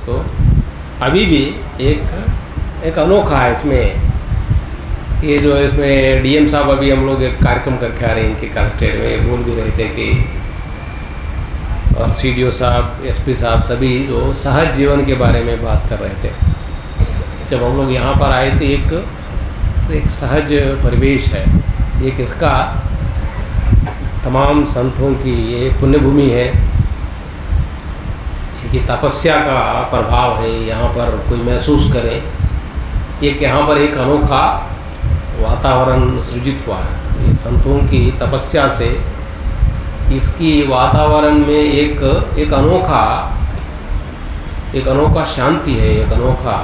इसको अभी भी एक अनोखा है इसमें। ये जो इसमें डीएम साहब अभी हम लोग एक कार्यक्रम करके आ रहे हैं इनके कलेक्ट्रेट में, बोल भी रहे थे कि, और सीडीओ साहब, एसपी साहब सभी जो सहज जीवन के बारे में बात कर रहे थे। जब हम लोग यहाँ पर आए थे एक सहज परिवेश है, एक इसका तमाम संतों की ये पुण्य भूमि है, इनकी तपस्या का प्रभाव है। यहाँ पर कोई महसूस करें एक यहाँ पर एक अनोखा वातावरण सृजित हुआ है। ये संतों की तपस्या से इसकी वातावरण में एक अनोखा शांति है, एक अनोखा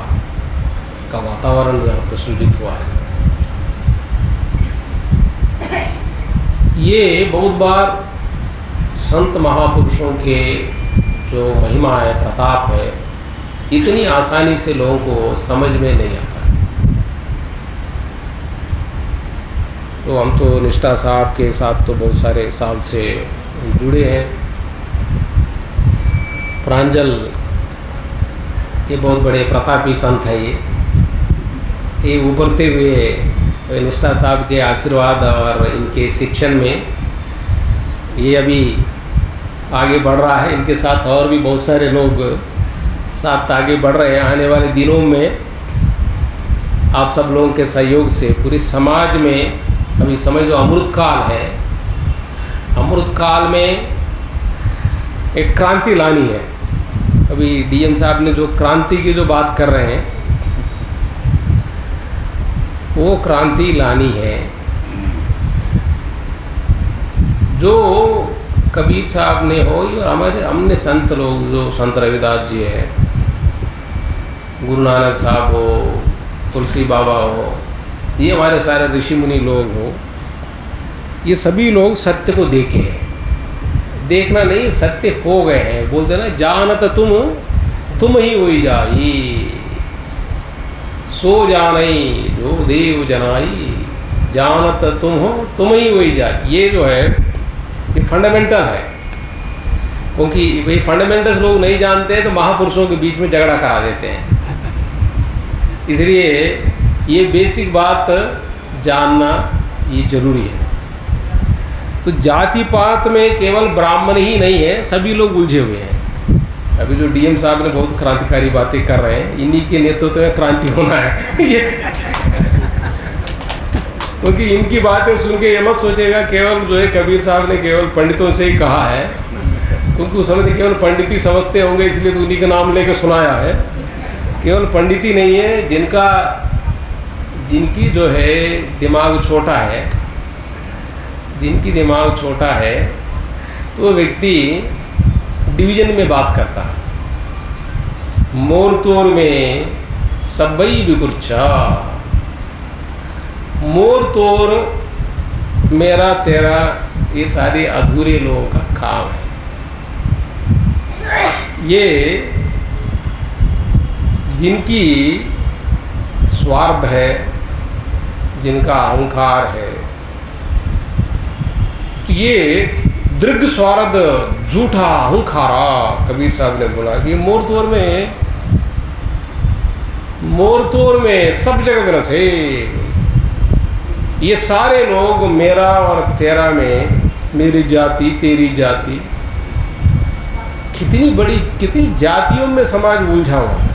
का वातावरण यहाँ पर सृजित हुआ है। ये बहुत बार संत महापुरुषों के जो महिमा है, प्रताप है, इतनी आसानी से लोगों को समझ में नहीं आता। तो हम तो निष्ठा साहब के साथ तो बहुत सारे साल से जुड़े हैं। प्रांजल ये बहुत बड़े प्रतापी संत है। ये उभरते हुए निष्ठा साहब के आशीर्वाद और इनके शिक्षण में ये अभी आगे बढ़ रहा है। इनके साथ और भी बहुत सारे लोग साथ आगे बढ़ रहे हैं। आने वाले दिनों में आप सब लोगों के सहयोग से पूरे समाज में, अभी समझ लो अमृत काल है, अमृत काल में एक क्रांति लानी है। अभी डीएम साहब ने जो क्रांति की जो बात कर रहे हैं, वो क्रांति लानी है। जो कबीर साहब ने हो और हमारे हमने संत लोग, जो संत रविदास जी हैं, गुरु नानक साहब हो, तुलसी बाबा हो, ये हमारे सारे ऋषि मुनि लोग हो, ये सभी लोग सत्य को देखे हैं। देखना नहीं, सत्य हो गए हैं। बोलते ना, जानत तुम ही होई जाई, सो जानई जो देव जनाई, जानत तुम हो तुम ही होई जाई। ये जो है ये फंडामेंटल है, क्योंकि भाई फंडामेंटल्स लोग नहीं जानते हैं तो महापुरुषों के बीच में झगड़ा करा देते हैं। इसलिए ये बेसिक बात जानना ये जरूरी है। तो जाति पात में केवल ब्राह्मण ही नहीं है, सभी लोग उलझे हुए हैं। अभी जो डीएम साहब ने बहुत क्रांतिकारी बातें कर रहे हैं, इन्हीं के नेतृत्व में क्रांति होना है। क्योंकि इनकी बातें सुन के ये मत सोचेगा केवल जो है कबीर साहब ने केवल पंडितों से ही कहा है, क्योंकि उस समय तो केवल पंडित ही समझते होंगे, इसलिए तो उन्हीं का नाम लेकर सुनाया है। केवल पंडित ही नहीं है, जिनकी जो है दिमाग छोटा है, जिनकी दिमाग छोटा है, तो वो व्यक्ति डिवीजन में बात करता है। मोर तोर में सबई बिकुर्चा, मोर तोर मेरा तेरा, ये सारे अधूरे लोगों का काम है। ये जिनकी स्वार्थ है, जिनका अहंकार है, तो ये दृढ़ स्वार्थ झूठा अहंकारा, कबीर साहब ने बोला कि मोर तोर में सब जगह बरसे। ये सारे लोग मेरा और तेरा में, मेरी जाति तेरी जाति, कितनी जातियों में समाज उलझा हुआ है।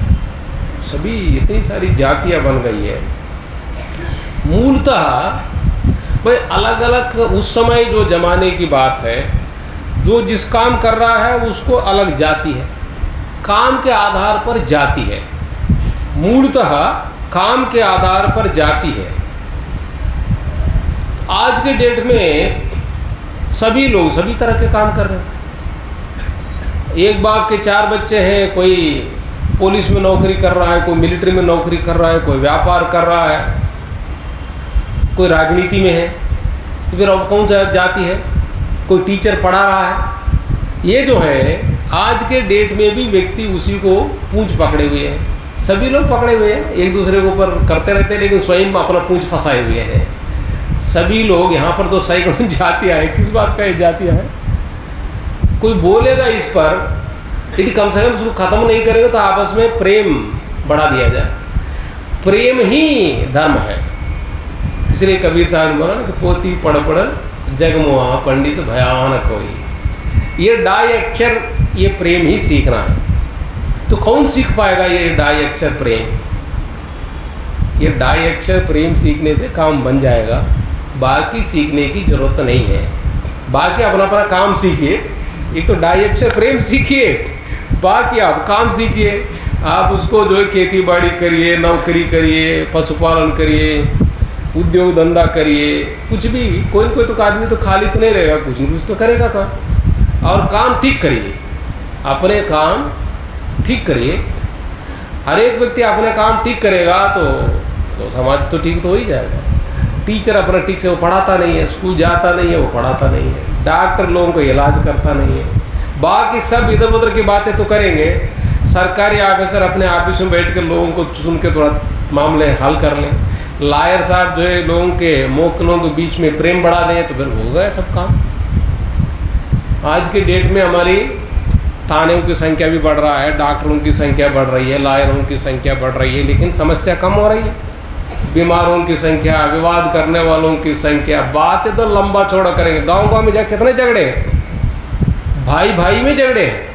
सभी इतनी सारी जातियां बन गई है। मूलतः भाई अलग अलग उस समय जो जमाने की बात है, जो जिस काम कर रहा है उसको अलग जाति है, काम के आधार पर जाति है। मूलतः काम के आधार पर जाति है। आज के डेट में सभी लोग सभी तरह के काम कर रहे हैं। एक बाप के 4 बच्चे हैं, कोई पुलिस में नौकरी कर रहा है, कोई मिलिट्री में नौकरी कर रहा है, कोई व्यापार कर रहा है, कोई राजनीति में है, तो फिर अब कौन सा जाति है? कोई टीचर पढ़ा रहा है। ये जो है आज के डेट में भी व्यक्ति उसी को पूंछ पकड़े हुए हैं। सभी लोग पकड़े हुए हैं, एक दूसरे के ऊपर करते रहते हैं, लेकिन स्वयं अपना पूंछ फंसाए हुए हैं। सभी लोग यहाँ पर तो सैकड़ों जातियाँ हैं, किस बात का ये जातियाँ हैं? कोई बोलेगा इस पर यदि कम से कम उसको ख़त्म नहीं करेंगे तो आपस में प्रेम बढ़ा दिया जाए। प्रेम ही धर्म है। इसलिए कबीर साहब ने बोला ना कि पोती पढ़ पढ़ जगमुआ पंडित भयानक होई। ये डाई अक्षर, ये प्रेम ही सीखना है। तो कौन सीख पाएगा ये डाई अक्षर प्रेम? ये डाई अक्षर प्रेम सीखने से काम बन जाएगा, बाकी सीखने की जरूरत नहीं है। बाकी अपना अपना काम सीखिए, एक तो डाई अक्षर प्रेम सीखिए, बाकी आप काम सीखिए। आप उसको जो है खेती बाड़ी करिए, नौकरी करिए, पशुपालन करिए, उद्योग धंधा करिए, कुछ भी। कोई न कोई तो आदमी तो खाली तो नहीं रहेगा, कुछ न कुछ तो करेगा काम। और काम ठीक करिए, अपने काम ठीक करिए। हर एक व्यक्ति अपने काम ठीक करेगा तो समाज तो ठीक तो हो ही जाएगा। टीचर अपना ठीक से वो पढ़ाता नहीं है, स्कूल जाता नहीं है, वो पढ़ाता नहीं है, डॉक्टर लोगों को इलाज करता नहीं है, बाकी सब इधर उधर की बातें तो करेंगे। सरकारी ऑफिसर अपने ऑफिस में बैठ कर लोगों को सुन के थोड़ा मामले हल कर लें। लायर साहब जो है लोगों के मोक्तलों के बीच में प्रेम बढ़ा दें तो फिर हो गया सब काम। आज के डेट में हमारी थानों की संख्या भी बढ़ रहा है, डॉक्टरों की संख्या बढ़ रही है, लायरों की संख्या बढ़ रही है, लेकिन समस्या कम हो रही है। बीमारों की संख्या, विवाद करने वालों की संख्या, बातें तो लंबा चौड़ा करेंगे। गांव में जा कितने झगड़े, भाई भाई में झगड़े।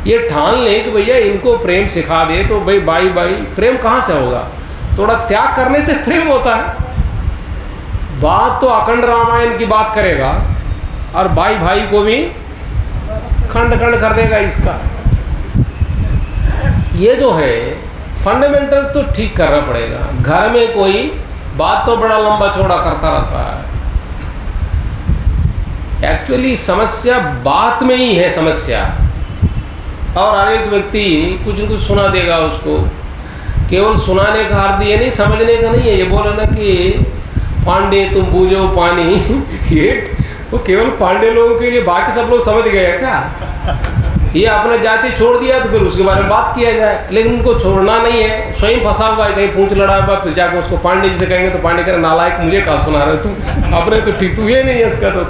ये ठान लें कि भैया इनको प्रेम सिखा दे तो भाई भाई भाई प्रेम कहाँ से होगा? थोड़ा त्याग करने से प्रेम होता है। बात तो अखंड रामायण की बात करेगा और भाई भाई को भी खंड खंड कर देगा इसका। ये जो है फंडामेंटल्स तो ठीक करना पड़ेगा। घर में कोई बात तो बड़ा लंबा चौड़ा करता रहता है। एक्चुअली समस्या बात में ही है समस्या। और हर एक व्यक्ति कुछ न कुछ सुना देगा उसको। केवल सुनाने का अर्थ ये नहीं, समझने का नहीं है। ये बोलो ना कि पांडे तुम बूझो पानी ये वो केवल पांडे लोगों के लिए, बाकी सब लोग समझ गए क्या? ये अपना जाति छोड़ दिया तो फिर उसके बारे में बात किया जाए, लेकिन उनको छोड़ना नहीं है। स्वयं फंसा हुआ है, कहीं पूंछ लड़ा हुआ, फिर जाकर उसको पांडे जी से कहेंगे तो पांडे कह नालायक मुझे कहाँ सुना रहे तुम, अपने तो ठीक तू ये नहीं है इसका। तो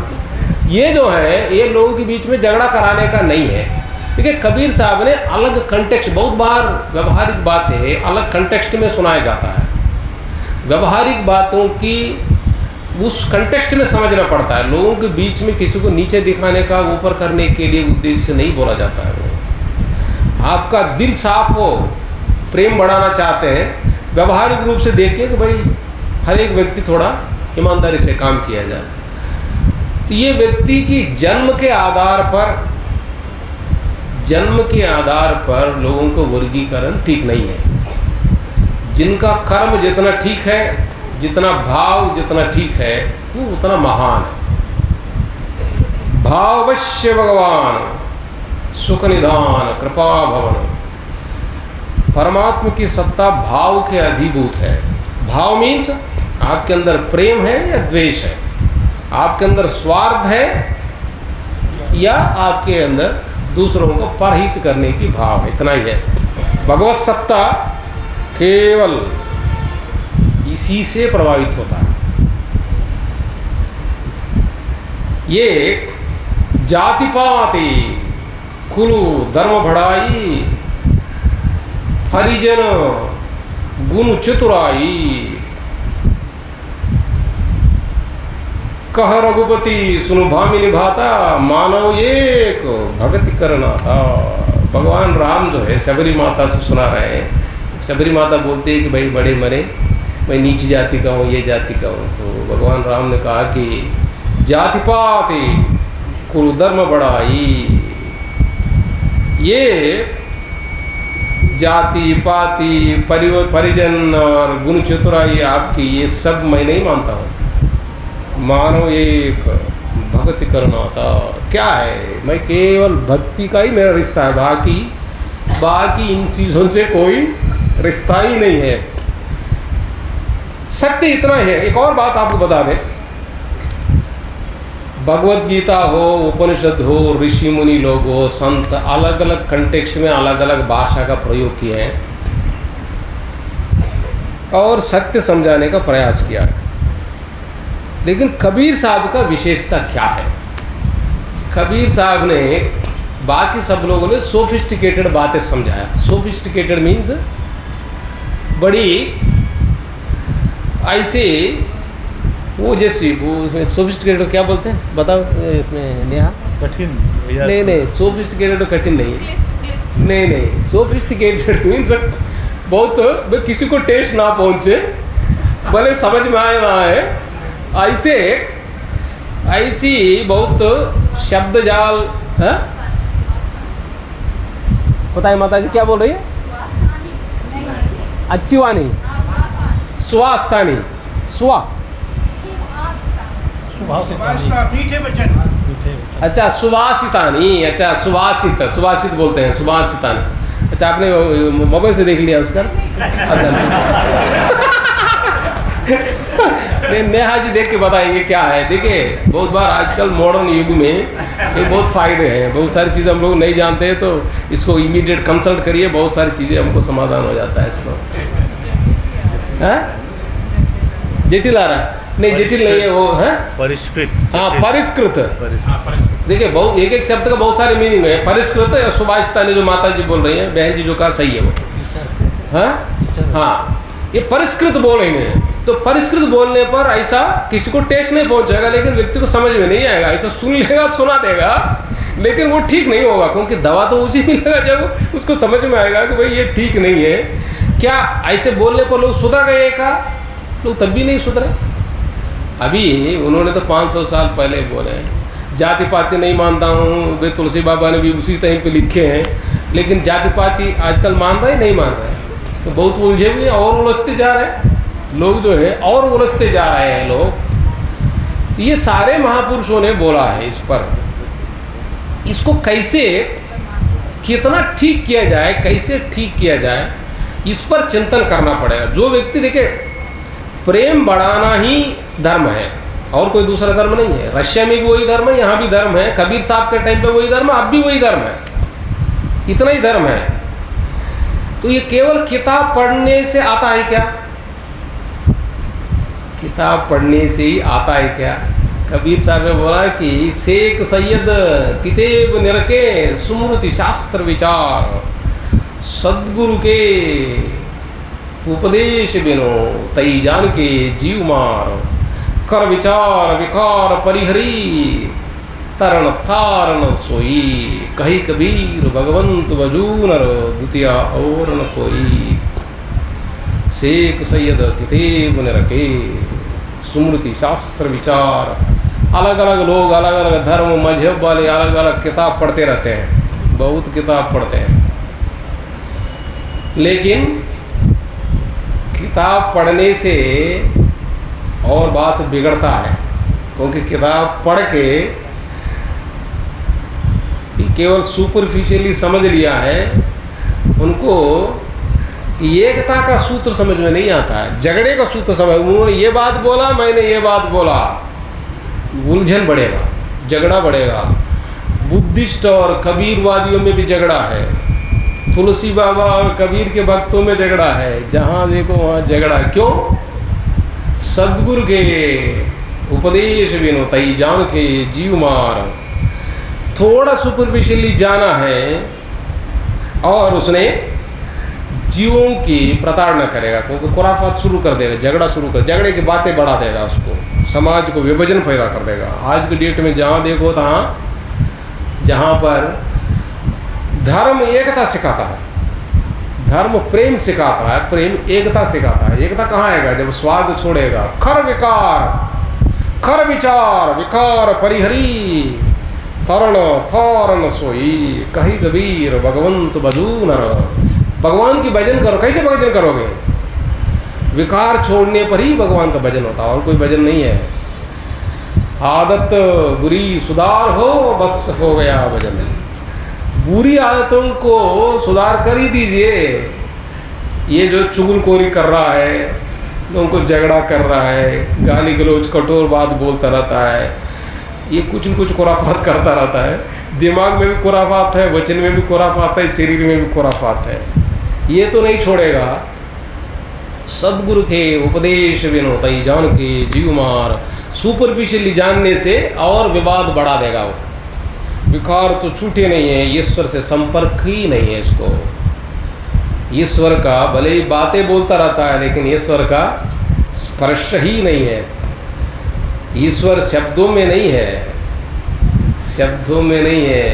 ये जो है ये लोगों के बीच में झगड़ा कराने का नहीं है। देखिए कबीर साहब ने अलग कंटेक्स्ट, बहुत बार व्यवहारिक बातें अलग कंटेक्स्ट में सुनाया जाता है। व्यवहारिक बातों की उस कंटेक्स्ट में समझना पड़ता है। लोगों के बीच में किसी को नीचे दिखाने का, ऊपर करने के लिए उद्देश्य नहीं बोला जाता है। वो आपका दिल साफ हो, प्रेम बढ़ाना चाहते हैं, व्यवहारिक रूप से देखिए कि भाई हर एक व्यक्ति थोड़ा ईमानदारी से काम किया जाए। तो ये व्यक्ति की जन्म के आधार पर लोगों को वर्गीकरण ठीक नहीं है। जिनका कर्म जितना ठीक है, जितना भाव जितना ठीक है, वो उतना महान है। भावश्य भगवान सुख निधान कृपा भवन। परमात्मा की सत्ता भाव के अधिभूत है। भाव मीन्स आपके अंदर प्रेम है या द्वेष है, आपके अंदर स्वार्थ है या आपके अंदर दूसरों को परहित करने की भाव है, इतना ही है। भगवत सत्ता केवल इसी से प्रभावित होता है। ये जाति पाति कुलु धर्म बढ़ाई, हरिजन गुण चतुराई, कह रघुपति सुनु भामिनी भाता, मानव एक भक्ति करना था। भगवान राम जो है शबरी माता से सुना रहे हैं। शबरी माता बोलते हैं कि भाई बड़े मरे, मैं नीची जाति का हूँ, ये जाति का हूँ। तो भगवान राम ने कहा कि जाति पाति कुल धर्म बढ़ाई। ये जाति पाति परिजन और गुण चतुराई आपकी, ये सब मैं नहीं मानता हूँ। मानो एक भक्ति करना था। क्या है, मैं केवल भक्ति का ही मेरा रिश्ता है, बाकी इन चीज़ों से कोई रिश्ता ही नहीं है। सत्य इतना है। एक और बात आपको बता दें, भगवत गीता हो, उपनिषद हो, ऋषि मुनि लोग हो, संत अलग अलग कंटेक्स्ट में अलग अलग भाषा का प्रयोग किए हैं और सत्य समझाने का प्रयास किया है। लेकिन कबीर साहब का विशेषता क्या है? कबीर साहब ने बाकी सब लोगों ने सोफिस्टिकेटेड बातें समझाया। सोफिस्टिकेटेड मीन्स बड़ी ऐसे वो जैसी वो सोफिस्टिकेटेड क्या बोलते हैं बताओ इसमें नेहा? कठिन। नहीं सोफिस्टिकेटेड तो कठिन नहीं। नहीं सोफिस्टिकेटेड मीन्स बहुत किसी को टेस्ट ना पहुंचे, भले समझ में आए ना आए, ऐसी बहुत शब्द जाल है। बताइए माता जी क्या बोल रही है? अच्छी वाणी, स्वास्थानी, मीठे वचन। अच्छा सुभाषितानी, अच्छा सुभाषित बोलते हैं, सुभाषितानी। अच्छा आपने मोबाइल से देख लिया उसका? नेहा जी देख के बताएंगे क्या है। देखिए बहुत बार आजकल मॉडर्न युग में ये बहुत फ़ायदे हैं, बहुत सारी चीज़ें हम लोग नहीं जानते हैं, तो इसको इमीडिएट कंसल्ट करिए, बहुत सारी चीज़ें हमको समाधान हो जाता है इसको। हैं? जटिल आ रहा है? नहीं जटिल नहीं है वो, है परिष्कृत। हाँ परिष्कृत। देखिए बहुत एक शब्द का बहुत सारे मीनिंग है। परिष्कृत या सुभाषितानी जो माता जी बोल रही हैं, बहन जी जो कहा सही है वो। हाँ ये परिष्कृत बोल रही है, तो परिष्कृत बोलने पर ऐसा किसी को टेस्ट नहीं पहुंचेगा, लेकिन व्यक्ति को समझ में नहीं आएगा। ऐसा सुन लेगा, सुना देगा, लेकिन वो ठीक नहीं होगा, क्योंकि दवा तो उसी मिलेगा जब उसको समझ में आएगा कि भाई ये ठीक नहीं है। क्या ऐसे बोलने पर लोग सुधर गए? का लोग तब भी नहीं सुधरे। अभी उन्होंने तो 500 साल पहले बोले जाति पाति नहीं मानता हूँ, वे तुलसी बाबा ने भी उसी टाइम पे लिखे हैं, लेकिन जाति पाति आजकल मान रहे नहीं मान रहे, तो बहुत उलझे हुए और उलझते जा रहे हैं लोग, जो है और उलझते जा रहे हैं लोग। ये सारे महापुरुषों ने बोला है इस पर। इसको कैसे कितना ठीक किया जाए, कैसे ठीक किया जाए, इस पर चिंतन करना पड़ेगा। जो व्यक्ति देखे प्रेम बढ़ाना ही धर्म है, और कोई दूसरा धर्म नहीं है। रशिया में भी वही धर्म है, यहाँ भी धर्म है, कबीर साहब के टाइम पे वही धर्म है, अब भी वही धर्म है, इतना ही धर्म है। तो ये केवल किताब पढ़ने से आता है क्या? किताब पढ़ने से ही आता है क्या? कबीर साहब ने बोला कि शेख सैयद किताब निरके सुमृति शास्त्र विचार, सदगुरु के उपदेश बिनो तई जान के जीव मार, कर विचार विकार परिहरी, तरण तारण सोई, कही कबीर भगवंत बजू नर, द्वितीय और न कोई। शेख सैयद किताब निरके सुमृति शास्त्र विचार। अलग अलग लोग अलग अलग धर्म मजहब वाले अलग अलग किताब पढ़ते रहते हैं, बहुत किताब पढ़ते हैं, लेकिन किताब पढ़ने से और बात बिगड़ता है, क्योंकि किताब पढ़ के केवल सुपरफिशियली समझ लिया है, उनको एकता का सूत्र समझ में नहीं आता है, झगड़े का सूत्र समझ। उन्होंने ये बात बोला, मैंने ये बात बोला, उलझन बढ़ेगा, झगड़ा बढ़ेगा। बुद्धिस्ट और कबीरवादियों में भी झगड़ा है, तुलसी बाबा और कबीर के भक्तों में झगड़ा है, जहाँ देखो वहाँ झगड़ा। क्यों? सदगुरु के उपदेश बिनो तई जान के जीव मार। थोड़ा सुपरफिशियली जाना है और उसने जीवों की प्रताड़ना करेगा, क्योंकि खुराफात शुरू कर देगा, झगड़ा शुरू कर, झगड़े की बातें बढ़ा देगा, उसको समाज को विभाजन पैदा कर देगा। आज की डेट में जहाँ देखो तहाँ, जहाँ पर धर्म एकता सिखाता है, धर्म प्रेम सिखाता है, प्रेम एकता सिखाता है। एकता कहाँ आएगा? जब स्वाद छोड़ेगा। खर विकार खर विचार विकार परिहरी, तरण थारण सोई, कही कबीर भगवंत बजू नर। भगवान की भजन करो। कैसे भजन करोगे? विकार छोड़ने पर ही भगवान का भजन होता है, और कोई भजन नहीं है। आदत बुरी सुधार हो, बस हो गया भजन। बुरी आदतों को सुधार कर ही दीजिए। ये जो चुगलखोरी कर रहा है, लोगों को झगड़ा कर रहा है, गाली गलौज कठोर बात बोलता रहता है, ये कुछ न कुछ खुराफात करता रहता है। दिमाग में भी खुराफात है, वचन में भी खुराफात है, शरीर में भी खुराफात है। ये तो नहीं छोड़ेगा। सदगुरु के उपदेश बिनो तई जान के जीव मार। सुपरफिशियली जानने से और विवाद बढ़ा देगा वो। विकार तो छूटे नहीं है, ईश्वर से संपर्क ही नहीं है इसको। ईश्वर का भले ही बातें बोलता रहता है लेकिन ईश्वर का स्पर्श ही नहीं है। ईश्वर शब्दों में नहीं है, शब्दों में नहीं है।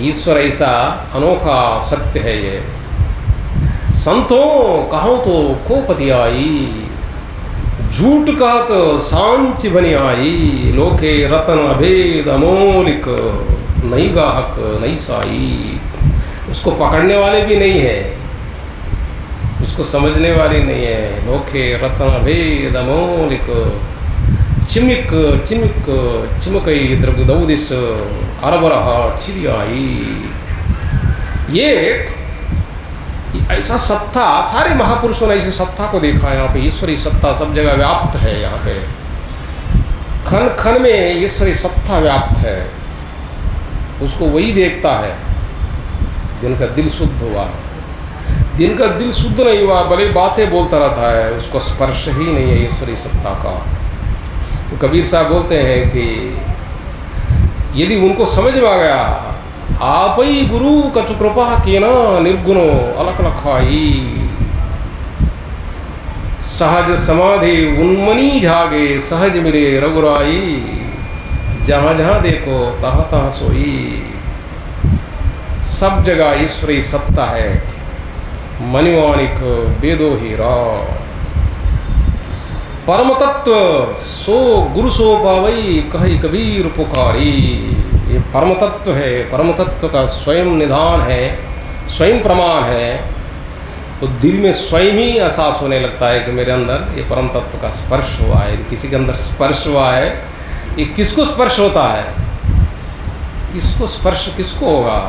ईश्वर ऐसा अनोखा सत्य है ये। संतों कहो तो को पति आई, झूठ कहत सांच बनी आई। लोके रतन अभेद अमोलिक, नहीं गाहक नहीं साई। उसको पकड़ने वाले भी नहीं है, उसको समझने वाले नहीं है। लोके रतन अभेद अमोलिक, चिमिक चिमिक चिमकई द्रगदौदिस अरबरह चिरियाई। ये ऐसा सत्ता, सारे महापुरुषों ने ऐसी सत्ता को देखा है। यहाँ पे ईश्वरी सत्ता सब जगह व्याप्त है। यहाँ पे खन खन में ईश्वरी सत्ता व्याप्त है, उसको वही देखता है जिनका दिल शुद्ध हुआ। जिनका दिल शुद्ध नहीं हुआ भले बातें बोलता रहता है, उसको स्पर्श ही नहीं है ईश्वरी सत्ता का। तो कबीर साहब बोलते हैं कि यदि उनको समझ में आ गया, आप ही गुरु कछु कृपा की ना निर्गुणो अलख लखाई। सहज समाधि उन्मनी जागे, सहज मिले रघुराई। जहाँ जहाँ देखो तहाँ तहाँ सोई। सब जगह ईश्वरी सत्ता है। मणिमाणिक वेदो हीरा, परम तत्व सो गुरु सो पावई, कही कबीर पुकारी। ये परम तत्व है, परम तत्व का स्वयं निधान है, स्वयं प्रमाण है। तो दिल में स्वयं ही एहसास होने लगता है कि मेरे अंदर ये परम तत्व का स्पर्श हुआ है। किसी के अंदर स्पर्श हुआ है, ये किसको स्पर्श होता है? इसको स्पर्श किसको होगा?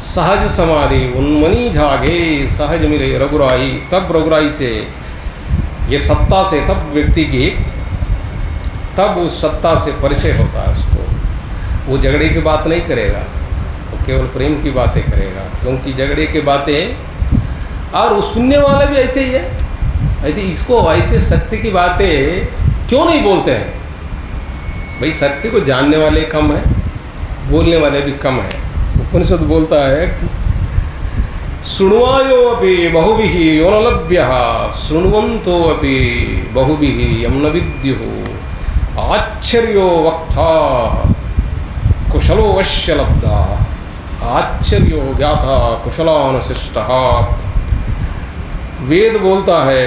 सहज समाधि उन्मनी जागे, सहज मिले रघुराई। सब रघुराई से, ये सत्ता से तब व्यक्ति की, तब उस सत्ता से परिचय होता है उसको। वो झगड़े की बात नहीं करेगा, वो केवल प्रेम की बातें करेगा। क्योंकि झगड़े की बातें, और वो सुनने वाला भी ऐसे ही है। ऐसे इसको ऐसे सत्य की बातें क्यों नहीं बोलते हैं? भाई सत्य को जानने वाले कम है, बोलने वाले भी कम है। उपनिषद बोलता है शृण्वायो अपि बहुभिः यो न लभ्यः, शृण्वन्तो अपि बहुभिः यं न विद्युः। आश्चर्यो वक्ता कुशलो वश्य लब्धा, आश्चर्यो ज्ञाता कुशलानुशिष्टः। वेद बोलता है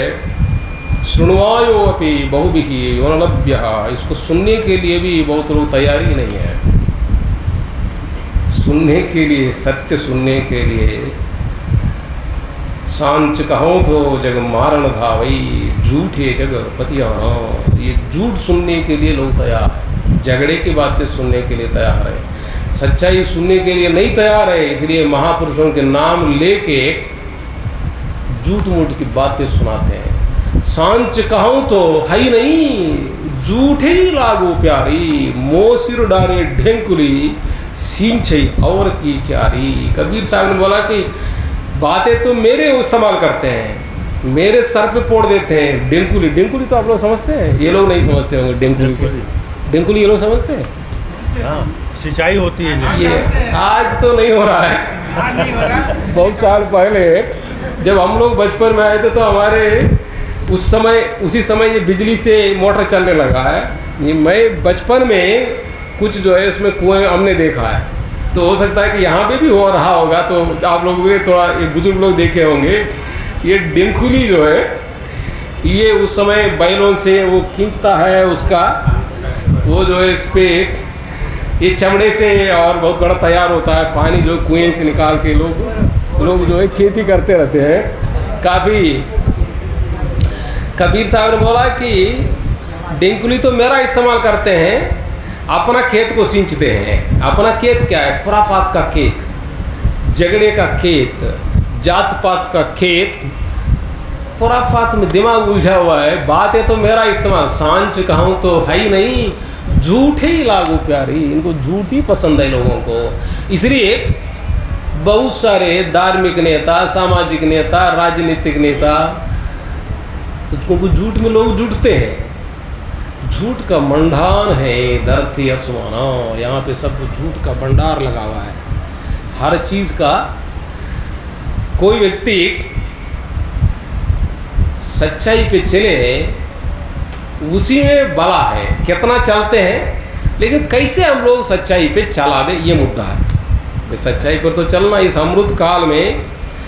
शृण्वायो अपि बहुभिः यो न लभ्यः। इसको सुनने के लिए भी बहुत लोग तैयारी नहीं है। सुनने के लिए, सत्य सुनने के लिए, सांच कहो तो जग मारण धावई, झूठे जग पतियाना। ये झूठ सुनने के लिए लोग तैयार हैं, झगड़े की बातें सुनने के लिए तैयार है, सच्चाई सुनने के लिए नहीं तैयार है। इसलिए महापुरुषों के नाम लेके झूठ मूठ की बातें सुनाते हैं। सांच कहो तो है ही नहीं, झूठे ही लागू प्यारी। मोसिर डारे ढेंकुली, सीन छई और की क्यारी। कबीर साहब ने बोला कि बातें तो मेरे इस्तेमाल करते हैं, मेरे सर पे पोड़ देते हैं। डेंकुली, डेंकुली तो आप लोग समझते हैं, ये लोग नहीं समझते होंगे। डेंकुली के, डेंकुली ये लोग समझते हैं। सिंचाई होती है ये आज तो नहीं हो रहा है। बहुत साल पहले जब हम लोग बचपन में आए थे तो हमारे उस समय, उसी समय ये बिजली से मोटर चलने लगा है। ये मैं बचपन में कुछ जो है इसमें कुएं हमने देखा है। तो हो सकता है कि यहाँ पे भी हो रहा होगा। तो आप लोगों ने थोड़ा, ये बुजुर्ग लोग देखे होंगे। ये डेंकुली जो है, ये उस समय बैलों से वो खींचता है उसका, वो जो है इस पर ये चमड़े से और बहुत बड़ा तैयार होता है। पानी जो कुएं से निकाल के लोग जो है खेती करते रहते हैं काफ़ी। कबीर साहब ने बोला कि डेंकुली तो मेरा इस्तेमाल करते हैं, अपना खेत को सींचते हैं। अपना खेत क्या है? खुराफात का खेत, झगड़े का खेत, जात पात का खेत। खुराफात में दिमाग उलझा हुआ है। बातें तो मेरा इस्तेमाल, सांच कहूँ तो है ही नहीं, झूठे ही लागू प्यारी। इनको झूठ ही पसंद है लोगों को। इसलिए बहुत सारे धार्मिक नेता, सामाजिक नेता, राजनीतिक नेता, तो झूठ में लोग जुटते हैं। झूठ का मंडान है धरती आसमाना। यहाँ पे सब झूठ का भंडार लगा हुआ है हर चीज़ का। कोई व्यक्ति सच्चाई पे चले उसी में बला है, कितना चलते हैं लेकिन कैसे हम लोग सच्चाई पे चला दे, ये मुद्दा है। सच्चाई पर तो चलना, इस अमृत काल में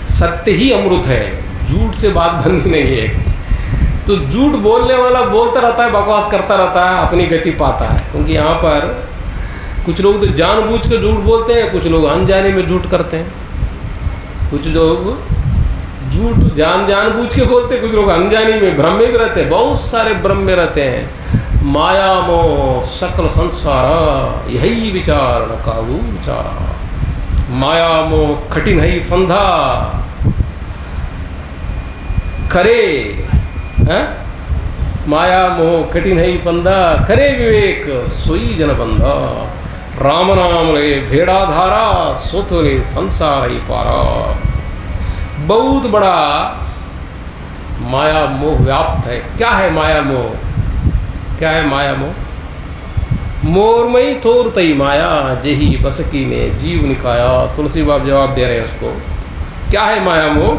सत्य ही अमृत है, झूठ से बात बननी नहीं है। तो झूठ बोलने वाला बोलता रहता है, बकवास करता रहता है, अपनी गति पाता है। क्योंकि यहाँ पर कुछ लोग तो जानबूझ के झूठ बोलते हैं, कुछ लोग अनजाने में झूठ करते हैं। कुछ लोग झूठ जानबूझ के बोलते हैं, कुछ लोग अनजाने में भ्रम में भी रहते हैं। बहुत सारे भ्रम में रहते हैं। माया मोह सकल संसार यही विचार न काबू विचारा। माया मोह कठिन है फंधा करे है? माया मोह कठिन है फंदा करे विवेक सोई जन बंधा। राम नाम ले भेड़ा धारा सोथले संसार ही पारा। बहुत बड़ा माया मोह व्याप्त है। क्या है माया मोह? क्या है माया मोह? मोरमयी थोर तई माया जेही बसकी ने जीव निकाया। तुलसी बाब जवाब दे रहे हैं उसको। क्या है माया मोह?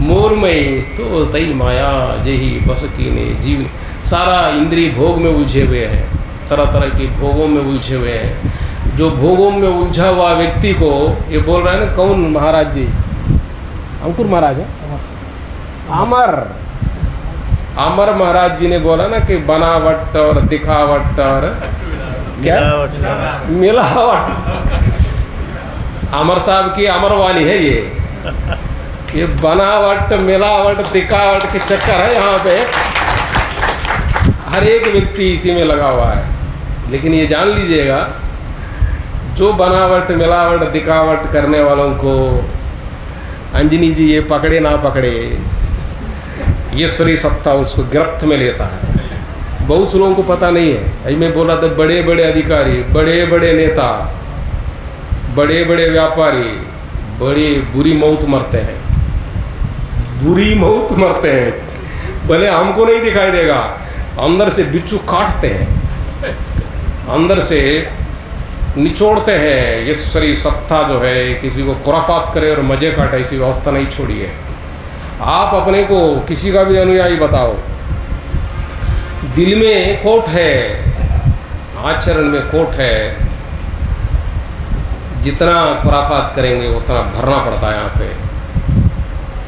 मोरमयी तो तई माया जेही बसकी ने जीव। सारा इंद्रिय भोग में उलझे हुए हैं, तरह तरह के भोगों में उलझे हुए हैं। जो भोगों में उलझा हुआ व्यक्ति को, ये बोल रहे हैं ना, कौन महाराज जी? अंकुर महाराज है, अमर महाराज जी ने बोला ना कि बनावट और दिखावट और क्या मिलावट। अमर साहब की अमर वाणी है ये बनावट मिलावट दिखावट के चक्कर है। यहाँ पे हर एक व्यक्ति इसी में लगा हुआ है। लेकिन ये जान लीजिएगा, जो बनावट मिलावट दिखावट करने वालों को अंजनी जी ये पकड़े ना पकड़े, ईश्वरी सत्ता उसको गिरफ्त में लेता है। बहुत से लोगों को पता नहीं है। अभी मैं बोला था, बड़े बड़े अधिकारी, बड़े बड़े नेता, बड़े बड़े व्यापारी बड़ी बुरी मौत मरते हैं, बुरी मौत मरते हैं। भले हमको नहीं दिखाई देगा, अंदर से बिच्छू काटते हैं, अंदर से निचोड़ते हैं। ईश्वरी सत्ता जो है किसी को खुराफात करे और मजे काटे, ऐसी व्यवस्था नहीं छोड़िए। आप अपने को किसी का भी अनुयायी बताओ, दिल में खोट है, आचरण में खोट है, जितना खुराफात करेंगे उतना भरना पड़ता है। यहाँ पे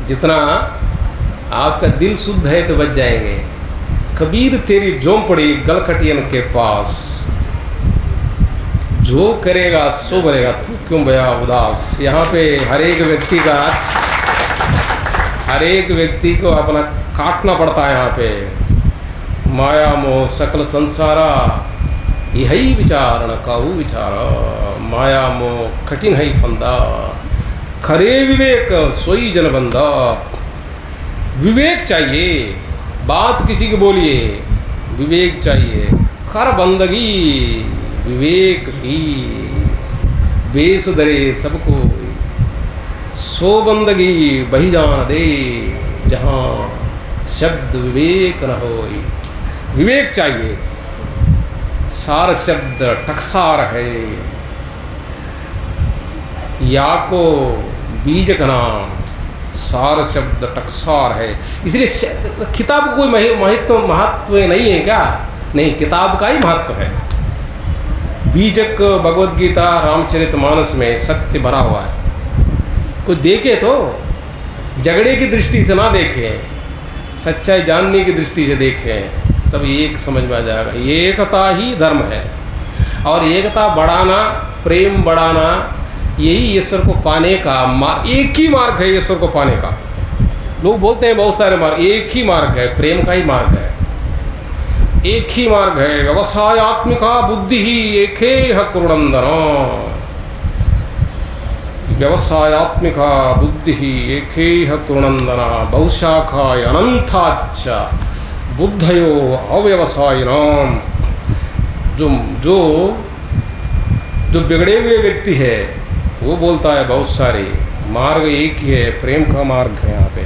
जितना आपका दिल शुद्ध है तो बच जाएंगे। कबीर तेरी झोंपड़ी गलखटियन के पास, जो करेगा सो बनेगा, तू क्यों भया उदास। यहाँ पे हर एक व्यक्ति को अपना काटना पड़ता है। यहाँ पे माया मोह सकल संसारा यही विचार न काहू विचारा। माया मोह कठिन है फंदा खरे विवेक सोई जन बंदा। विवेक चाहिए, बात किसी की बोलिए, विवेक चाहिए। कर बंदगी विवेक की, बेस दरे सबको सो बंदगी बही जान दे, जहाँ शब्द विवेक न हो। विवेक चाहिए। सार शब्द टकसार है, या को बीज का नाम, सार शब्द टकसार है। इसलिए किताब को कोई महत्व नहीं है क्या? नहीं, किताब का ही महत्व है। बीजक भगवद गीता रामचरितमानस में सत्य भरा हुआ है। कोई देखे तो झगड़े की दृष्टि से ना देखे, सच्चाई जानने की दृष्टि से देखें, सब एक समझ में आ जाएगा। एकता ही धर्म है, और एकता बढ़ाना, प्रेम बढ़ाना, यही ईश्वर को पाने का मार्ग। एक ही मार्ग है ईश्वर को पाने का। लोग बोलते हैं बहुत सारे मार्ग, एक ही मार्ग है, प्रेम का ही मार्ग है। एक ही मार्ग है, व्यवसायत्मिका बुद्धि ही एके कुरुनंदन। व्यवसायत्मिका बुद्धि ही एके कुरुनंदन बहुशाखा अनंताच बुद्धयो अव्यवसायिनाम। जो बिगड़े हुए व्यक्ति है वो बोलता है बहुत सारे मार्ग एक ही है, प्रेम का मार्ग है। यहाँ पे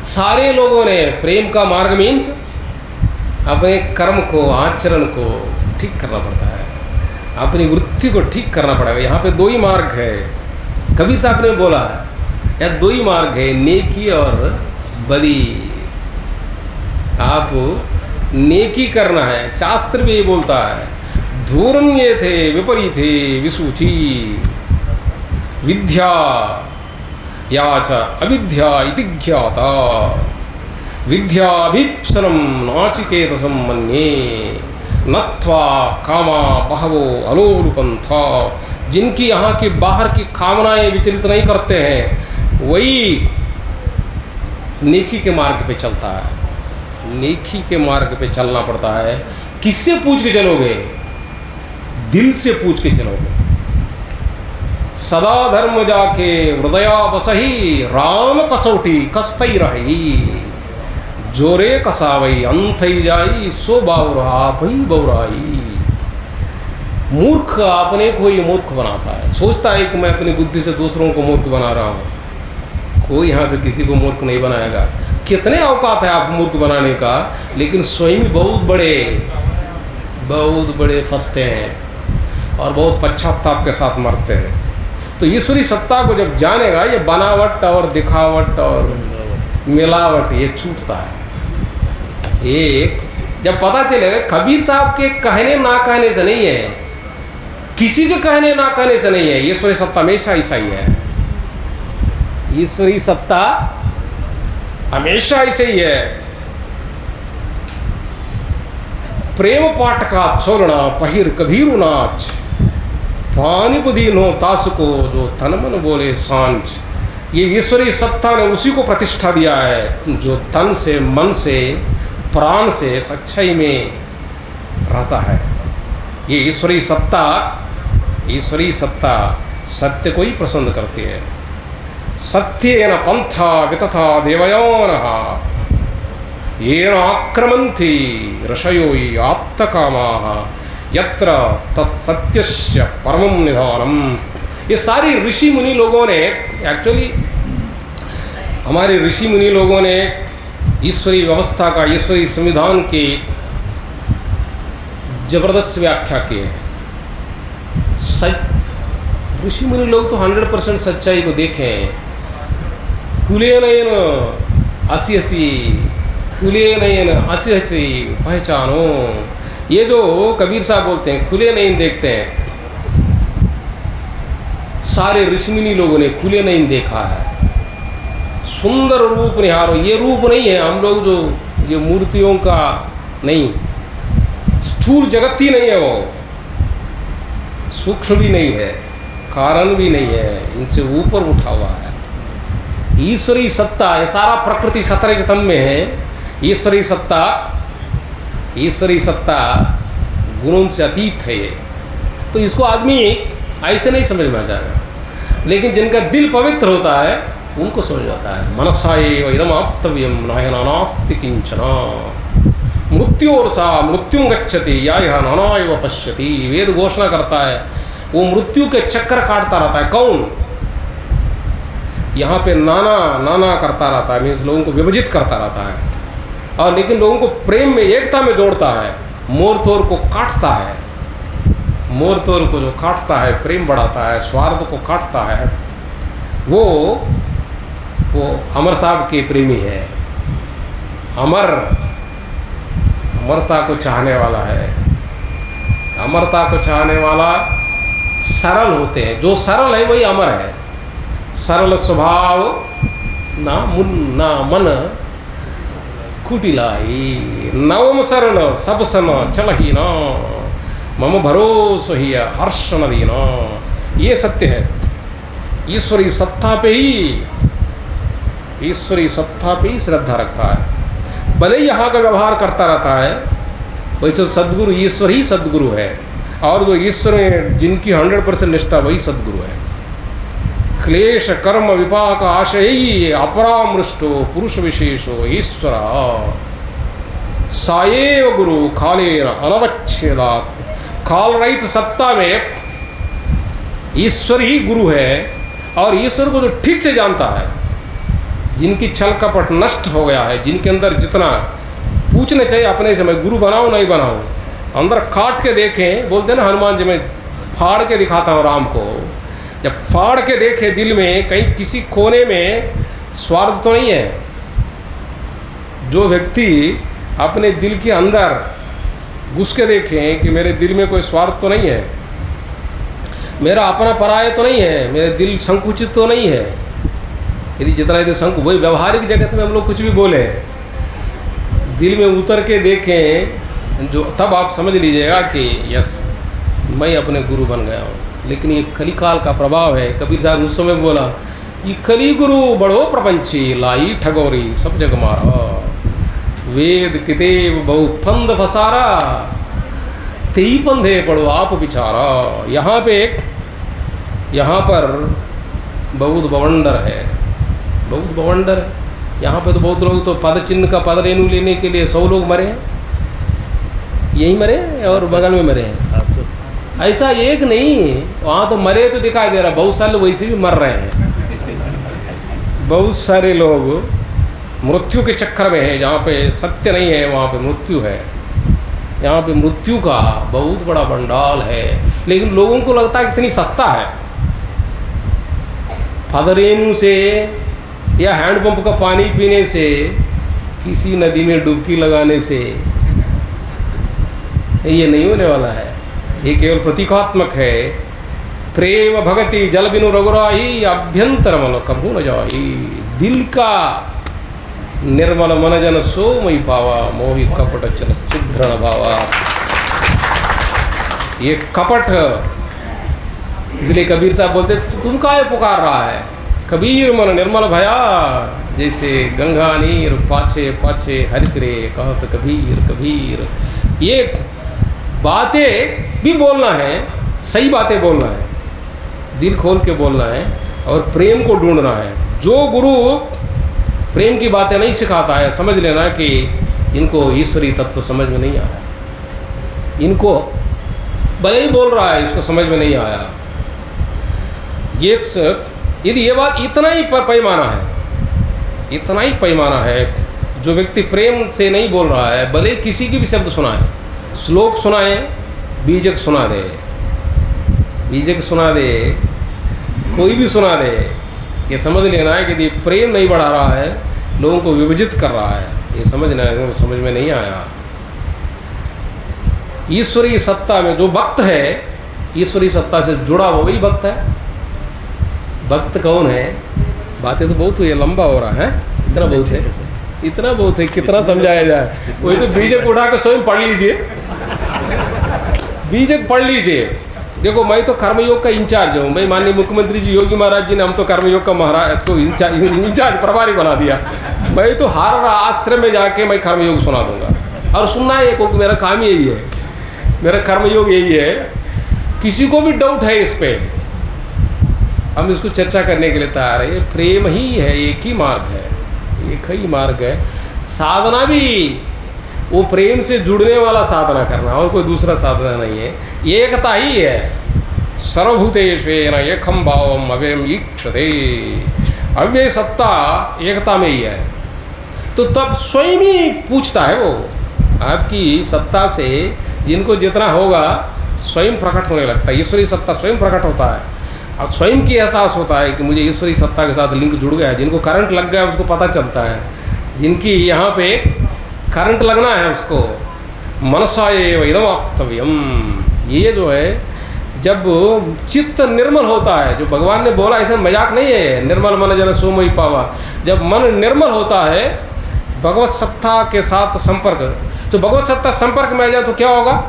सारे लोगों ने प्रेम का मार्ग मीन्स अपने कर्म को, आचरण को ठीक करना पड़ता है, अपनी वृत्ति को ठीक करना पड़ेगा। यहाँ पे दो ही मार्ग है, कबीर साहब ने बोला है यहाँ दो ही मार्ग है, नेकी और बदी। आप नेकी करना है, शास्त्र भी ये बोलता है, धूर्म ये थे विपरीते विसूची विद्या या च अविद्या इति ज्ञाता विद्याभीप्सनम नाचिकेतसं मन्ये नत्वा कामा बहवो अलोलुपंथा। जिनकी यहाँ की बाहर की कामनाएं विचलित नहीं करते हैं वही नेकी के मार्ग पे चलता है। नेकी के मार्ग पे चलना पड़ता है। किससे पूछ के चलोगे? दिल से पूछ के चलोगे। सदा धर्म जाके हृदया बसही राम कसौटी कस्तई रही जोरे कसावई अंथई जाई सो बावरा भई बौराई। मूर्ख अपने को ही मूर्ख बनाता है, सोचता है कि मैं अपनी बुद्धि से दूसरों को मूर्ख बना रहा हूँ। कोई यहाँ पे किसी को मूर्ख नहीं बनाएगा। कितने औकात है आप मूर्ख बनाने का, लेकिन स्वयं बहुत बड़े फंसते हैं और बहुत पश्चाताप के साथ मरते हैं। तो ईश्वरी सत्ता को जब जानेगा, ये बनावट और दिखावट और मिलावट ये छूटता है। एक जब पता चलेगा, कबीर साहब के कहने ना कहने से नहीं है, किसी के कहने ना कहने से नहीं है, ईश्वरी सत्ता हमेशा ऐसा ही है। ईश्वरी सत्ता हमेशा ऐसे ही है। प्रेम पाठ का छोड़ना पहिर कबीरु नाच पानी बुदीन हो तास को जो तन मन बोले सांझ। ये ईश्वरी सत्ता ने उसी को प्रतिष्ठा दिया है जो तन से, मन से, प्राण से सच्चाई में रहता है। ये ईश्वरी सत्ता सत्य को ही पसंद करती है। सत्येन पंथा वितथा देवयानः येन आक्रमन्ति ऋषयो आप्तकामाः यत्र तत्सत्यस्य परमं निधानम्। ये सारी ऋषि मुनि लोगों ने, एक्चुअली हमारे ऋषि मुनि लोगों ने ईश्वरी व्यवस्था का, ईश्वरी संविधान की जबरदस्त व्याख्या की है। ऋषि मुनि लोग तो 100% सच्चाई को देखें। खुले नयन हंसी हंसी पहचानो। ये जो कबीर साहब बोलते हैं खुले नयन देखते हैं, सारे ऋषि मुनि लोगों ने खुले नयन देखा है। सुंदर रूप निहारो, ये रूप नहीं है हम लोग जो ये मूर्तियों का नहीं, स्थूल जगत ही नहीं है, वो सूक्ष्म भी नहीं है, कारण भी नहीं है, इनसे ऊपर उठा हुआ है। ईश्वरी सत्ता, ये सारा प्रकृति 17 तम में है। ईश्वरी सत्ता गुणों से अतीत है ये। तो इसको आदमी ऐसे नहीं समझ में आ जाएगा, लेकिन जिनका दिल पवित्र होता है उनको समझ आता है। मनसा एव इदम आप्तव्यम नायना नास्ति किंचन मृत्योर्सा मृत्युं गच्छति या यह नाना एव पश्यति। वेद घोषणा करता है वो मृत्यु के चक्कर काटता रहता है। कौन? यहाँ पे नाना करता रहता है, मीन्स लोगों को विभाजित करता रहता है, और लेकिन लोगों को प्रेम में, एकता में जोड़ता है। मोर तोर को काटता है, मोर तोर को जो काटता है, प्रेम बढ़ाता है, स्वार्थ को काटता है, वो अमर साहब के प्रेमी है। अमरता को चाहने वाला है। अमरता को चाहने वाला सरल होते हैं। जो सरल है वही अमर है। सरल स्वभाव ना मन कुटिलाई नवम सरल सब सन चलही न मम भरोसो ही हर्ष नदीना। ये सत्य है। ईश्वरी सत्ता पे ही श्रद्धा रखता है। भले यहाँ का व्यवहार करता रहता है, वैसे सद्गुरु ईश्वर ही सद्गुरु है, और जो ईश्वर में जिनकी 100% निष्ठा वही सद्गुरु है। क्लेश कर्म विपाक आशय अपरामृष्टो पुरुष विशेषो ईश्वर साएव गुरु कालेन अनवच्छेदात्। काल रहित सत्ता में ईश्वर ही गुरु है, और ईश्वर को जो ठीक से जानता है, जिनकी छल कपट नष्ट हो गया है, जिनके अंदर जितना पूछने चाहिए अपने से, मैं गुरु बनाऊं नहीं बनाऊं। अंदर काट के देखें, बोलते हैं ना हनुमान जी, मैं फाड़ के दिखाता हूँ राम को। जब फाड़ के देखे दिल में कहीं किसी कोने में स्वार्थ तो नहीं है। जो व्यक्ति अपने दिल के अंदर घुस के देखें कि मेरे दिल में कोई स्वार्थ तो नहीं है, मेरा अपना पराया तो नहीं है, मेरे दिल संकुचित तो नहीं है। यदि जितना यदि वही व्यवहारिक जगत में हम लोग कुछ भी बोले, दिल में उतर के देखें जो, तब आप समझ लीजिएगा कि यस मैं अपने गुरु बन गया हूँ। लेकिन ये कलिकाल का प्रभाव है। कबीर साहब उस समय बोला, ये कली गुरु बड़ो प्रपंची, लाई ठगोरी सब जग मारा, वेद कितेब बहु फंद फसारा, तेई पंधे पढ़ो आप बिचारा। यहाँ पर बहुत बवंडर है, बहुत बवंडर है। यहाँ पे तो बहुत लोग तो पद चिन्ह का पद रेणु लेने के लिए 100 लोग मरे हैं, यही मरे और बगल में मरे हैं। ऐसा एक नहीं, वहाँ तो मरे तो दिखाई दे रहा, बहुत सारे लोग वैसे भी मर रहे हैं। बहुत सारे लोग मृत्यु के चक्कर में है, जहाँ पे सत्य नहीं है वहाँ पे मृत्यु है। यहाँ पे मृत्यु का बहुत बड़ा भंडाल है। लेकिन लोगों को लगता है कितनी सस्ता है, पदरेणु से या हैंडपंप का पानी पीने से, किसी नदी में डुबकी लगाने से ये नहीं होने वाला है। ये केवल प्रतीकात्मक है। प्रेम भगति जल बिनु रघुराई, अभ्यंतर मल कभू न जाई। दिल का निर्मल मन जन सो मई पावा, मोहि कपट चल छिद्रण भावा। ये कपट, इसलिए कबीर साहब बोलते तुम काहे पुकार रहा है, कबीर मन निर्मल भया, जैसे गंगा नीर पाछे पाछे हरि फिरे, कहत कबीर कबीर। ये बातें भी बोलना है, सही बातें बोलना है, दिल खोल के बोलना है और प्रेम को ढूंढना है। जो गुरु प्रेम की बातें नहीं सिखाता है, समझ लेना कि इनको ईश्वरीय तत्व समझ में नहीं आया। इनको भले ही बोल रहा है, इसको समझ में नहीं आया। यदि ये बात इतना ही पैमाना है, इतना ही पैमाना है, जो व्यक्ति प्रेम से नहीं बोल रहा है, भले किसी की भी शब्द सुनाए, श्लोक सुनाए, बीजक सुना दे, बीजक सुना दे, कोई भी सुना दे, ये समझ लेना है कि यदि प्रेम नहीं बढ़ा रहा है, लोगों को विभाजित कर रहा है, ये समझना है, समझ में नहीं आया। ईश्वरीय सत्ता में जो भक्त है, ईश्वरीय सत्ता से जुड़ा हुआ वही भक्त है। भक्त कौन है? बातें तो बहुत हुई है, लंबा हो रहा है, इतना बहुत है, इतना बहुत है, कितना समझाया जाए। वही तो बीजक उठा कर स्वयं पढ़ लीजिए, बीजक पढ़ लीजिए। देखो मैं तो कर्मयोग का इंचार्ज हूँ, भाई माननीय मुख्यमंत्री जी योगी महाराज जी ने हम तो कर्मयोग का महाराज को इंचार्ज प्रभारी बना दिया। मैं तो हर आश्रम में जाके मैं कर्मयोग सुना दूंगा, और सुनना है, क्योंकि मेरा काम यही है, मेरा कर्मयोग यही है। किसी को भी डाउट है इस पे, हम इसको चर्चा करने के लिए तैयार है। प्रेम ही है, एक ही मार्ग है, एक ही मार्ग है। साधना भी वो प्रेम से जुड़ने वाला साधना करना, और कोई दूसरा साधना नहीं है, एकता ही है। सर्वभूतेष्वेन एकम भावम अव्ययम ईक्षते, अव्यय सत्ता एकता में ही है। तो तब स्वयं ही पूछता है वो, आपकी सत्ता से जिनको जितना होगा स्वयं प्रकट होने लगता है। ईश्वरीय सत्ता स्वयं प्रकट होता है, और स्वयं की एहसास होता है कि मुझे ईश्वरीय सत्ता के साथ लिंक जुड़ गया है। जिनको करंट लग गया है उसको पता चलता है, जिनकी यहाँ पे करंट लगना है उसको मनसा एव इदम आप्तव्यम। ये जो है, जब चित्त निर्मल होता है, जो भगवान ने बोला ऐसा मजाक नहीं है, निर्मल मन जन सो मोहि पावा। जब मन निर्मल होता है भगवत सत्ता के साथ संपर्क, तो भगवत सत्ता संपर्क में आ जाए तो क्या होगा?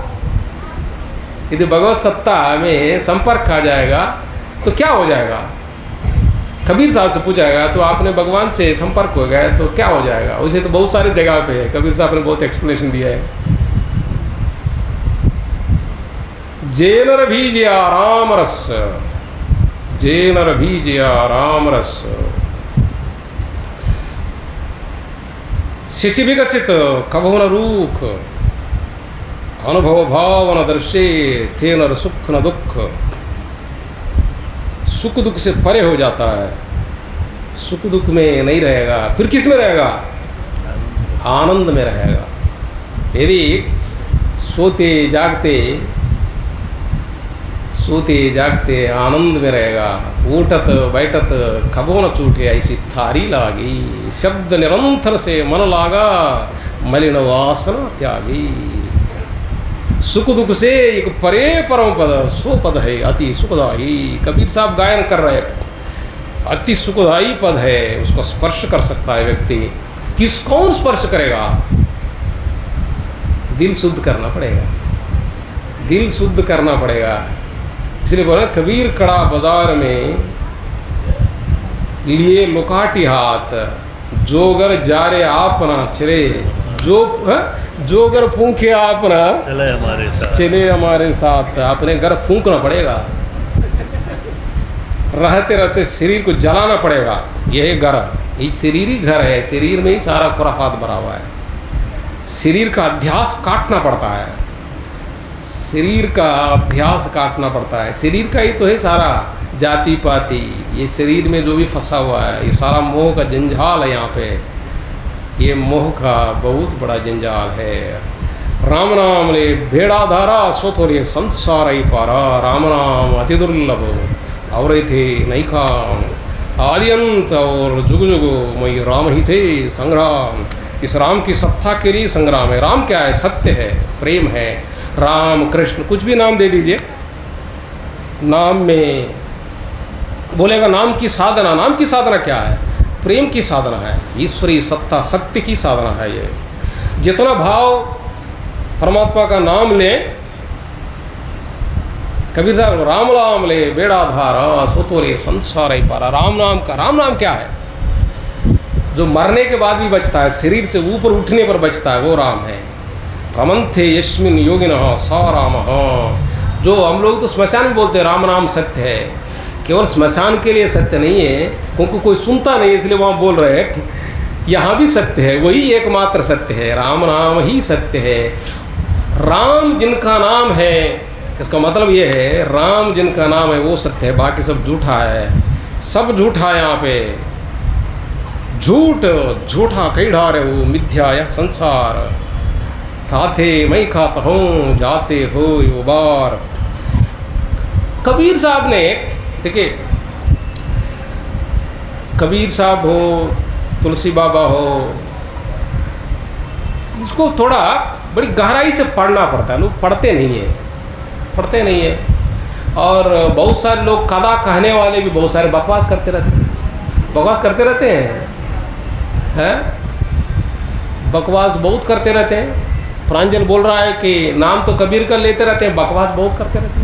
यदि भगवत सत्ता में संपर्क आ जाएगा तो क्या हो जाएगा? कबीर साहब से पूछाएगा तो आपने भगवान से संपर्क हो गया तो क्या हो जाएगा? उसे तो बहुत सारी जगह पे है, कबीर साहब ने बहुत एक्सप्लेनेशन दिया है। जेनर भीजया राम रस, जेनर भीजया राम रस, शिशि विकसित कभो न रूख, अनुभव भाव न दर्शे, थे न सुख न दुख। सुख दुख से परे हो जाता है, सुख दुख में नहीं रहेगा, फिर किस में रहेगा? आनंद में रहेगा। यदि सोते जागते आनंद में रहेगा, उठत बैठत खबो न छूटे ऐसी थारी लागी, शब्द निरंतर से मन लागा, मलिन वासना त्यागी। सुख दुख से एक परे परम पद, सो पद है अति सुखदाई। कबीर साहब गायन कर रहे, अति सुखदाई पद है, उसको स्पर्श कर सकता है व्यक्ति। कौन स्पर्श करेगा? दिल शुद्ध करना पड़ेगा, दिल शुद्ध करना पड़ेगा। इसलिए बोला कबीर कड़ा बाजार में लिए लुकाटी हाथ, जोगर जारे आपना चले, जोगर फूंके आपना चले हमारे साथ। अपने घर फूंकना पड़ेगा, रहते रहते शरीर को जलाना पड़ेगा। यह घर एक शरीरी घर है, शरीर में ही सारा खुराफात भरा हुआ है। शरीर का अध्यास काटना पड़ता है, शरीर का अभ्यास काटना पड़ता है। शरीर का ही तो है सारा जाति पाति, ये शरीर में जो भी फंसा हुआ है, ये सारा मोह का जंजाल है। यहाँ पे ये मोह का बहुत बड़ा जंजाल है। राम नाम ले भेड़ा धारा, सोथोरे संसार ही पारा। राम नाम अति दुर्लभ और थे नहीं खाम, आद्यंत और जुग जुगो मई राम ही थे संग्राम। इस राम की सत्ता के लिए संग्राम है। राम क्या है? सत्य है, प्रेम है। राम कृष्ण कुछ भी नाम दे दीजिए, नाम में बोलेगा नाम की साधना। नाम की साधना क्या है? प्रेम की साधना है, ईश्वरीय सत्ता सत्य की साधना है। ये जितना भाव परमात्मा का नाम ले, कबीर साहब राम नाम ले बेड़ा धारा, सोतोरे संसार ही पारा। राम नाम क्या है? जो मरने के बाद भी बचता है, शरीर से ऊपर उठने पर बचता है, वो राम है। रमन्थे यस्मिन योगिनः स रामः। जो हम लोग तो स्मशान में बोलते हैं राम नाम सत्य है, केवल स्मशान के लिए सत्य नहीं है, क्योंकि कोई सुनता नहीं इसलिए वहाँ बोल रहे हैं। यहाँ भी सत्य है, वही एकमात्र सत्य है, राम नाम ही सत्य है। राम जिनका नाम है, इसका मतलब ये है राम जिनका नाम है वो सत्य है, बाकी सब झूठा है, सब झूठा है। यहाँ पे झूठा कई ढारे वो मिथ्या या संसार। खाते मैं खाता हूँ, जाते हो वो बार। कबीर साहब ने, देखिए कबीर साहब हो, तुलसी बाबा हो, इसको थोड़ा बड़ी गहराई से पढ़ना पड़ता है। लोग पढ़ते नहीं है। और बहुत सारे लोग कदा कहने वाले भी बहुत सारे बकवास करते रहते हैं। बकवास बहुत करते रहते हैं। प्रांजल बोल रहा है कि नाम तो कबीर का लेते रहते हैं, बकवास बहुत करते रहते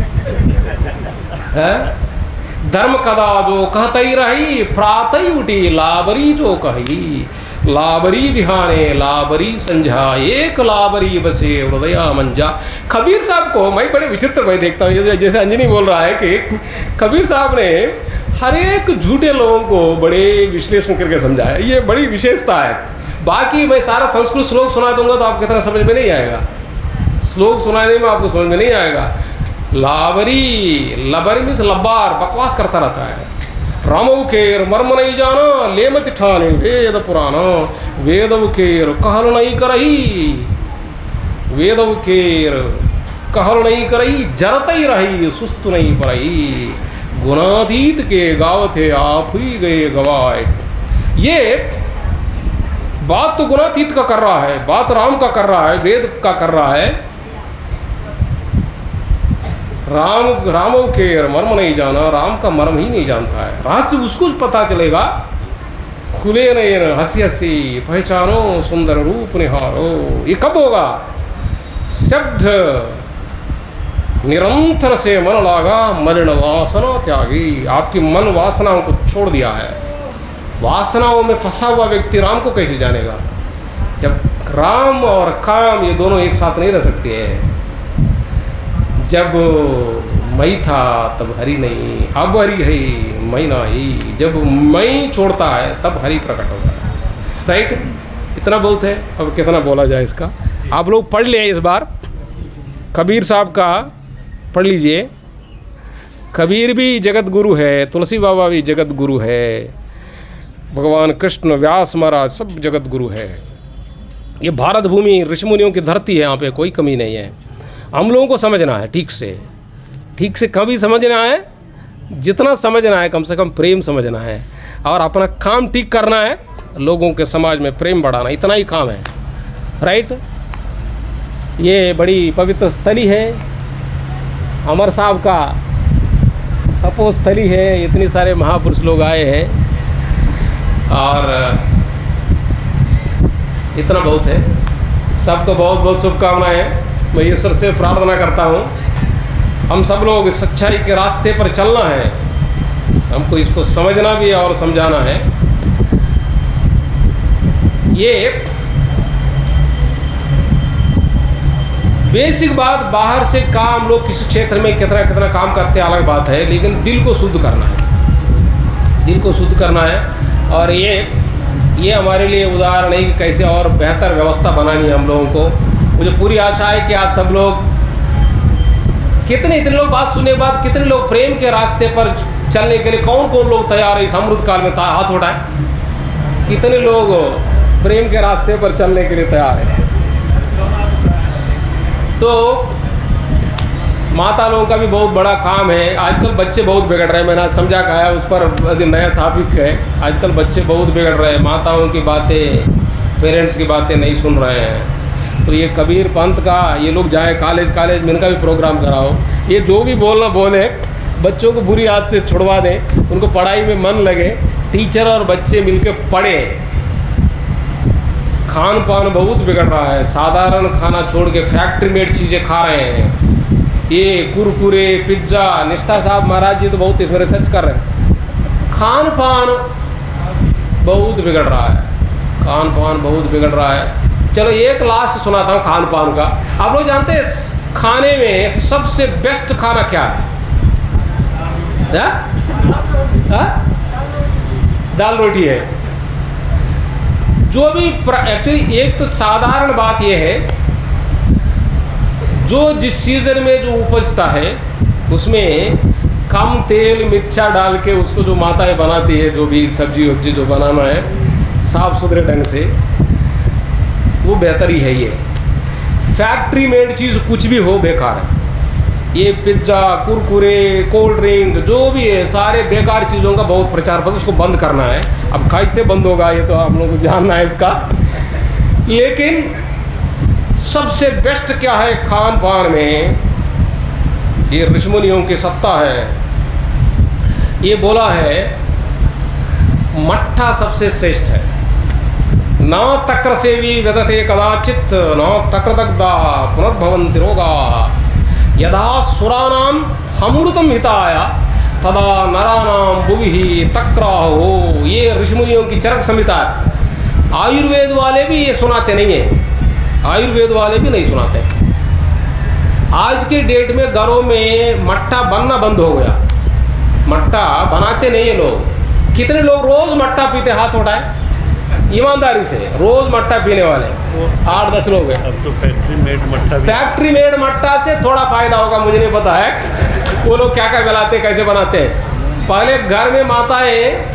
हैं। धर्म कदा जो कहता ही रही, प्रात ही उठी लाबरी जो कही। लाबरी बिहाने लाबरी संझा, एक लाबरी बसे हृदया मंजा। कबीर साहब को मैं बड़े विचित्र मैं देखता हूँ, जैसे अंजनी बोल रहा है कि कबीर साहब ने हर एक झूठे लोगों को बड़े विश्लेषण करके समझाया। ये बड़ी विशेषता है। बाकी मैं सारा संस्कृत श्लोक सुना दूंगा तो आपकी तरह समझ में नहीं आएगा। श्लोक सुनाने में आपको समझ में नहीं आएगा। लबरी मीन्स लब्बार, बकवास करता रहता है। रामव केर मर्म नहीं जाना, लेमति ठाने वेद पुराना। वेदव केर कहल नहीं करही, वेदव केर कहल नहीं करही। जरत ही रही सुस्त नहीं परही, गुणातीत के गावत है आप ही गए गवाए। ये बात तो गुणातीत का कर रहा है, बात राम का कर रहा है, वेद का कर रहा है। रामव के मर्म नहीं जाना, राम का मर्म ही नहीं जानता है। रहस्य उसको पता चलेगा। खुले नयन हंसी हंसी पहचानो, सुंदर रूप निहारो। ये कब होगा? शब्द निरंतर से मन लागा, मलिन वासना त्यागी। आपकी मन वासनाओं को छोड़ दिया है। वासनाओं में फंसा हुआ व्यक्ति राम को कैसे जानेगा? जब राम और काम ये दोनों एक साथ नहीं रह सकते हैं। जब मैं था तब हरि नहीं, अब हरि है मैं नहीं। जब मैं छोड़ता है तब हरि प्रकट होता है। राइट, इतना बहुत है। अब कितना बोला जाए इसका? आप लोग पढ़ लें इस बार, कबीर साहब का पढ़ लीजिए। कबीर भी जगत गुरु है, तुलसी बाबा भी जगत गुरु है, भगवान कृष्ण, व्यास महाराज सब जगत गुरु है। ये भारत भूमि ऋषि मुनियों की धरती है, यहाँ पे कोई कमी नहीं है। हम लोगों को समझना है ठीक से कभी समझना है, जितना समझना है कम से कम प्रेम समझना है, और अपना काम ठीक करना है, लोगों के समाज में प्रेम बढ़ाना, इतना ही काम है। राइट। ये बड़ी पवित्र स्थली है, अमर साहब का तपोस्थली है, इतने सारे महापुरुष लोग आए हैं और इतना बहुत है। सबको बहुत बहुत शुभकामनाएं हैं। मैं ईश्वर से प्रार्थना करता हूँ हम सब लोग सच्चाई के रास्ते पर चलना है, हमको इसको समझना भी है और समझाना है। ये बेसिक बात, बाहर से काम लोग किसी क्षेत्र में कितना कितना काम करते हैं अलग बात है, लेकिन दिल को शुद्ध करना है, दिल को शुद्ध करना है। और ये हमारे लिए उदाहरण है कि कैसे और बेहतर व्यवस्था बनानी है हम लोगों को। मुझे पूरी आशा है कि आप सब लोग, इतने लोग बात सुनने के बाद कितने लोग प्रेम के रास्ते पर चलने के लिए, कौन कौन लोग तैयार है इस अमृत काल में, हाथ उठाए। कितने लोग प्रेम के रास्ते पर चलने के लिए तैयार है। तो माता लोगों का भी बहुत बड़ा काम है। आजकल बच्चे बहुत बिगड़ रहे हैं, मैंने समझा कहा उस पर नया टॉपिक है। आजकल बच्चे बहुत बिगड़ रहे हैं, माताओं की बातें, पेरेंट्स की बातें नहीं सुन रहे हैं। तो ये कबीर पंथ का, ये लोग जाए कॉलेज में, इनका भी प्रोग्राम कराओ। ये जो भी बोलना बोले, बच्चों को बुरी आदतें छुड़वा दें, उनको पढ़ाई में मन लगे, टीचर और बच्चे मिलकर पढ़ें। खान पान बहुत बिगड़ रहा है, साधारण खाना छोड़ के फैक्ट्री मेड चीज़ें खा रहे हैं। ये कुरकुरे, पिज्ज़ा, निष्ठा साहब महाराज जी तो बहुत इसमें रिसर्च कर रहे हैं। खान पान बहुत बिगड़ रहा है, खान पान बहुत बिगड़ रहा है। चलो एक लास्ट सुनाता हूँ खान पान का। आप लोग जानते हैं खाने में सबसे बेस्ट खाना क्या है? दाल रोटी है। जो भी एक्चुअली एक तो साधारण बात यह है, जो जिस सीजन में जो उपजता है उसमें कम तेल मिर्चा डाल के उसको जो माताएं बनाती है, जो भी सब्जी वब्जी जो बनाना है साफ़ सुथरे ढंग से, वो बेहतर ही है। ये फैक्ट्री मेड चीज़ कुछ भी हो बेकार है। ये पिज्ज़ा, कुरकुरे, कोल्ड ड्रिंक जो भी है, सारे बेकार चीज़ों का बहुत प्रचार पर, उसको बंद करना है। अब कैसे बंद होगा ये तो हम लोग को जानना है इसका। लेकिन सबसे बेस्ट क्या है खान पान में, ये ऋषि मुनियों की सत्ता है। ये बोला है मट्ठा सबसे श्रेष्ठ है। न तक्र सेवी व्यदते कदाचित, न तक्रदग्धा पुनर्भवन्ति रोगा, यदा सुराणाम हमृतम हिताय तदा नराणाम भुवि तक्राहो। ये ऋषि मुनियों की चरक संहिता है। आयुर्वेद वाले भी ये सुनाते नहीं हैं, आयुर्वेद वाले भी नहीं सुनाते। आज के डेट में घरों में मट्ठा बनना बंद हो गया, मट्ठा बनाते नहीं है लोग। कितने लोग रोज मट्ठा पीते, हाथ उठाए ईमानदारी से। रोज मट्ठा पीने वाले 8-10 लोग हैं। अब तो फैक्ट्री मेड मट्ठा, फैक्ट्री मेड मट्ठा से थोड़ा फायदा होगा, मुझे नहीं पता है वो लोग क्या क्या बनाते, कैसे बनाते हैं। पहले घर में माताएं